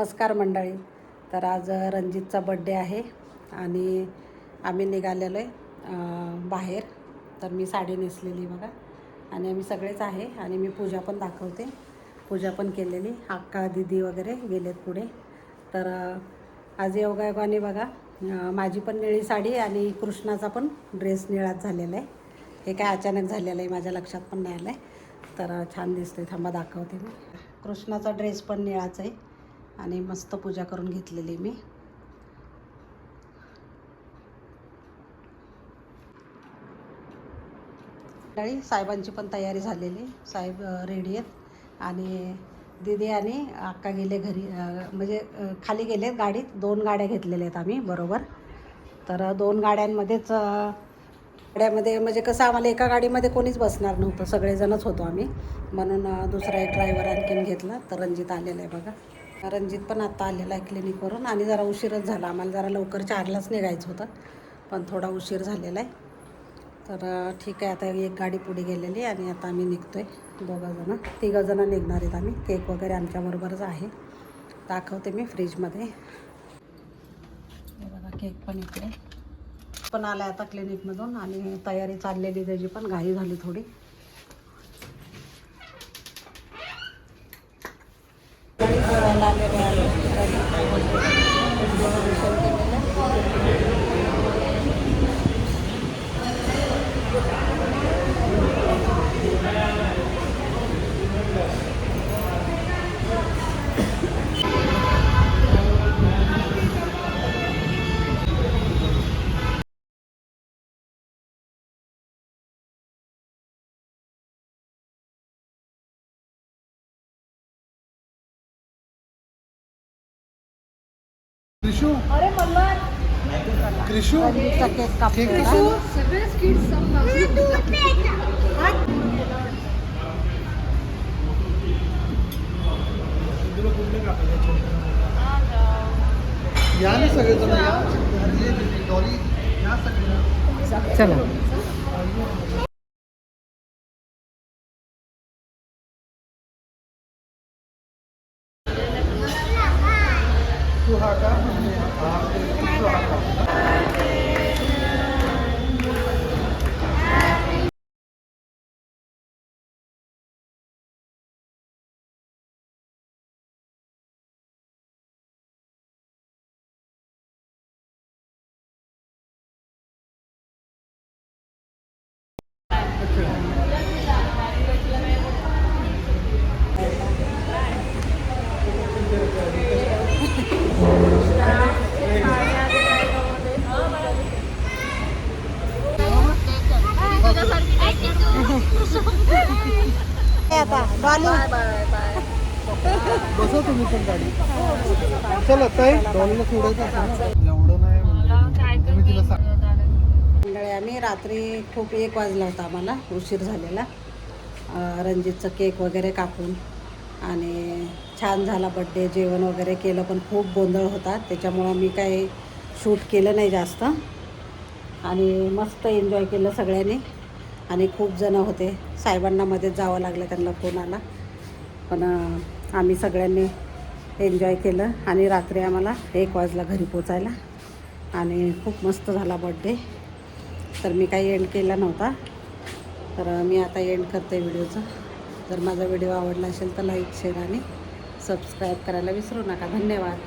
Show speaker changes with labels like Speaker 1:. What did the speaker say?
Speaker 1: नमस्कार मंडळी. तर आज रणजितचा बड्डे आहे आणि आम्ही निघालेलो आहे बाहेर. तर मी साडी नेसलेली बघा आणि आम्ही सगळेच आहे आणि मी पूजा पण दाखवते. पूजा पण केलेली, अक्का दीदी वगैरे गेलेत पुढे. तर आज योगायोगाने बघा माझी पण निळी साडी आणि कृष्णाचा पण ड्रेस निळाच झालेला आहे. हे काय अचानक झालेलं आहे, माझ्या लक्षात पण नाही आलं आहे. तर छान दिसते, थांबा दाखवते मी. कृष्णाचा ड्रेस पण निळाच आहे आणि मस्त पूजा करून घेतलेली मी. साहेबांची पण तयारी झालेली, साहेब रेडी आहेत आणि दीदी आणि अक्का गेले घरी, म्हणजे खाली गेले गाडीत. 2 गाड्या घेतलेल्या आहेत आम्ही बरोबर. तर 2 गाड्यांमध्येच गाड्यामध्ये म्हणजे कसं आम्हाला एका गाडीमध्ये कोणीच बसणार नव्हतं, सगळेजणच होतो आम्ही, म्हणून दुसरा एक ड्रायव्हर आणखीन घेतला. तर रणजित आलेला आहे बघा. रणजित पण आत्ता आलेला आहे क्लिनिकवरून आणि जरा उशीरच झाला. आम्हाला जरा लवकर 4लाच निघायचं होतं, पण थोडा उशीर झालेला आहे. तर ठीक आहे, आता एक गाडी पुढे गेलेली आणि आता आम्ही निघतो आहे. 3 जणं निघणार आहेत आम्ही. केक वगैरे आमच्याबरोबरच आहे, दाखवते मी फ्रीजमध्ये. हे बघा, केक पण इकडे पण आला आता क्लिनिकमधून आणि तयारी चाललेली त्याची, पण घाई झाली थोडी.
Speaker 2: क्रिशू, अरे मल्हार, क्रिशू
Speaker 1: केक कापतो.
Speaker 2: सगळेच किड्स या ना सगळे जण या. डॉली या सगळे. चला. आता बसव तुम्ही पण गाडी. चला ताई, डॉलीला सोडायचं असेल ना, एवढं नाही म्हणजे मी तिला सांग.
Speaker 1: मंडळी, आम्ही रात्री खूप 1 वाजला होता, आम्हाला उशीर झालेला. रणजितचं केक वगैरे कापून आणि छान झाला बड्डे. जेवण वगैरे केलं, पण खूप गोंधळ होता, त्याच्यामुळं मी काही शूट केलं नाही जास्त. आणि मस्त एन्जॉय केलं सगळ्यांनी आणि खूप जणं होते. साहेबांना मध्येच जावं लागलं, त्यांना फोन आला, पण आम्ही सगळ्यांनी एन्जॉय केलं. आणि रात्री आम्हाला 1 वाजला घरी पोचायला आणि खूप मस्त झाला बड्डे. तर मी काही एंड केला नव्हता, तर मी आता एंड करते व्हिडिओचं. जर माझा व्हिडिओ आवडला असेल तर लाईक, शेअर आणि सबस्क्राईब करायला विसरू नका. धन्यवाद.